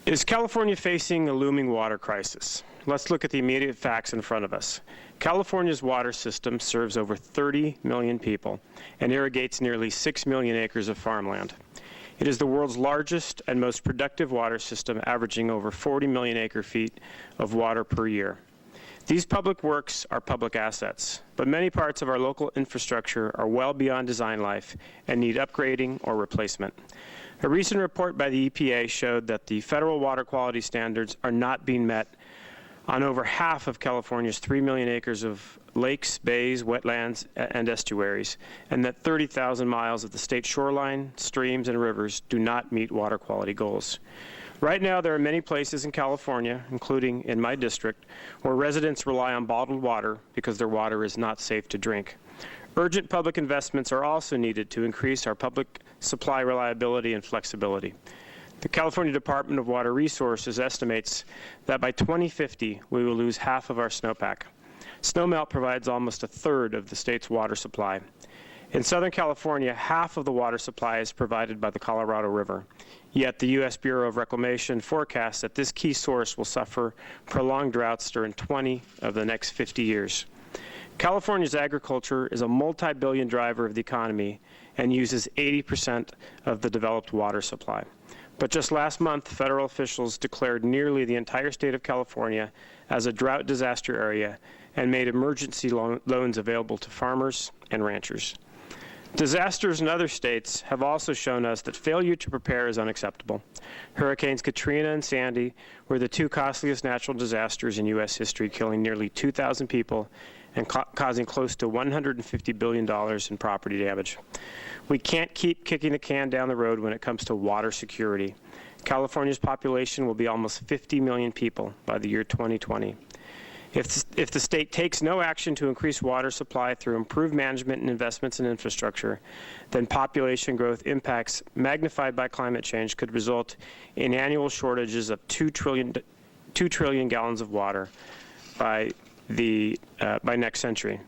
Is California facing a looming water crisis? Let's look at the immediate facts in front of us. California's water system serves over 30 million people and irrigates nearly 6 million acres of farmland. It is the world's largest and most productive water system, averaging over 40 million acre-feet of water per year. These public works are public assets, but many parts of our local infrastructure are well beyond design life and need upgrading or replacement. A recent report by the EPA showed that the federal water quality standards are not being met on over half of California's 3 million acres of lakes, bays, wetlands, and estuaries, and that 30,000 miles of the state shoreline, streams, and rivers do not meet water quality goals. Right now, there are many places in California, including in my district, where residents rely on bottled water because their water is not safe to drink. Urgent public investments are also needed to increase our public supply reliability and flexibility. The California Department of Water Resources estimates that by 2050, we will lose half of our snowpack. Snowmelt provides almost a third of the state's water supply. In Southern California, half of the water supply is provided by the Colorado River. Yet the U.S. Bureau of Reclamation forecasts that this key source will suffer prolonged droughts during 20 of the next 50 years. California's agriculture is a multi-billion driver of the economy and uses 80% of the developed water supply. But just last month, federal officials declared nearly the entire state of California as a drought disaster area and made emergency loans available to farmers and ranchers. Disasters in other states have also shown us that failure to prepare is unacceptable. Hurricanes Katrina and Sandy were the two costliest natural disasters in U.S. history, killing nearly 2,000 people and causing close to $150 billion in property damage. We can't keep kicking the can down the road when it comes to water security. California's population will be almost 50 million people by the year 2020. If the state takes no action to increase water supply through improved management and investments in infrastructure, then population growth impacts magnified by climate change could result in annual shortages of 2 trillion gallons of water by next century.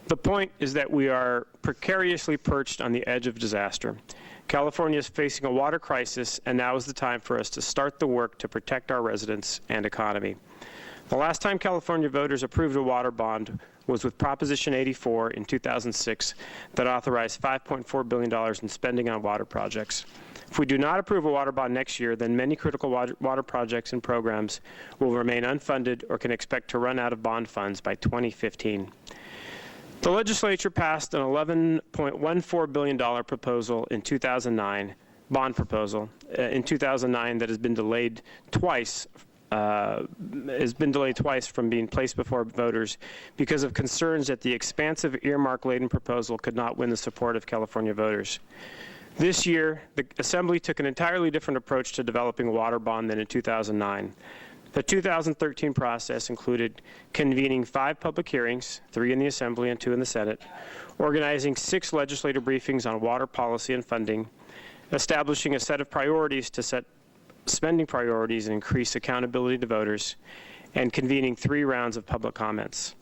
The point is that we are precariously perched on the edge of disaster. California is facing a water crisis, and now is the time for us to start the work to protect our residents and economy. The last time California voters approved a water bond was with Proposition 84 in 2006 that authorized $5.4 billion in spending on water projects. If we do not approve a water bond next year, then many critical water projects and programs will remain unfunded or can expect to run out of bond funds by 2015. The legislature passed an $11.14 billion proposal in 2009, bond proposal, in 2009 that has been delayed twice from being placed before voters because of concerns that the expansive earmark-laden proposal could not win the support of California voters. This year, the Assembly took an entirely different approach to developing a water bond than in 2009. The 2013 process included convening 5 public hearings, 3 in the Assembly and 2 in the Senate, organizing 6 legislative briefings on water policy and funding, establishing a set of priorities to set spending priorities and increase accountability to voters, and convening 3 rounds of public comments.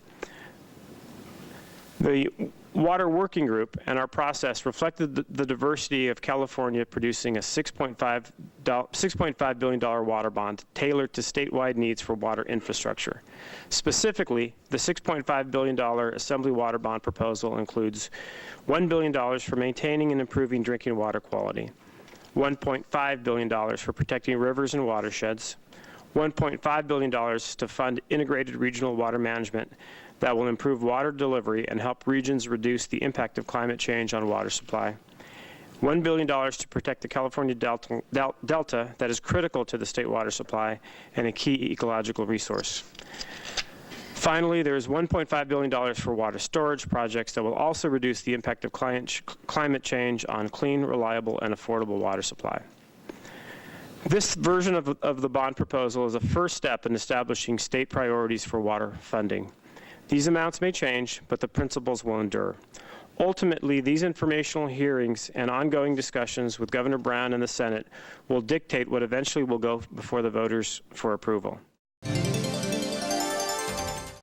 The Water Working Group and our process reflected the diversity of California producing a $6.5 billion water bond tailored to statewide needs for water infrastructure. Specifically, the $6.5 billion Assembly water bond proposal includes $1 billion for maintaining and improving drinking water quality, $1.5 billion for protecting rivers and watersheds, $1.5 billion to fund integrated regional water management that will improve water delivery and help regions reduce the impact of climate change on water supply, $1 billion to protect the California Delta that is critical to the state water supply and a key ecological resource. Finally, there is $1.5 billion for water storage projects that will also reduce the impact of climate change on clean, reliable, and affordable water supply. This version of the bond proposal is a first step in establishing state priorities for water funding. These amounts may change, but the principles will endure. Ultimately, these informational hearings and ongoing discussions with Governor Brown and the Senate will dictate what eventually will go before the voters for approval.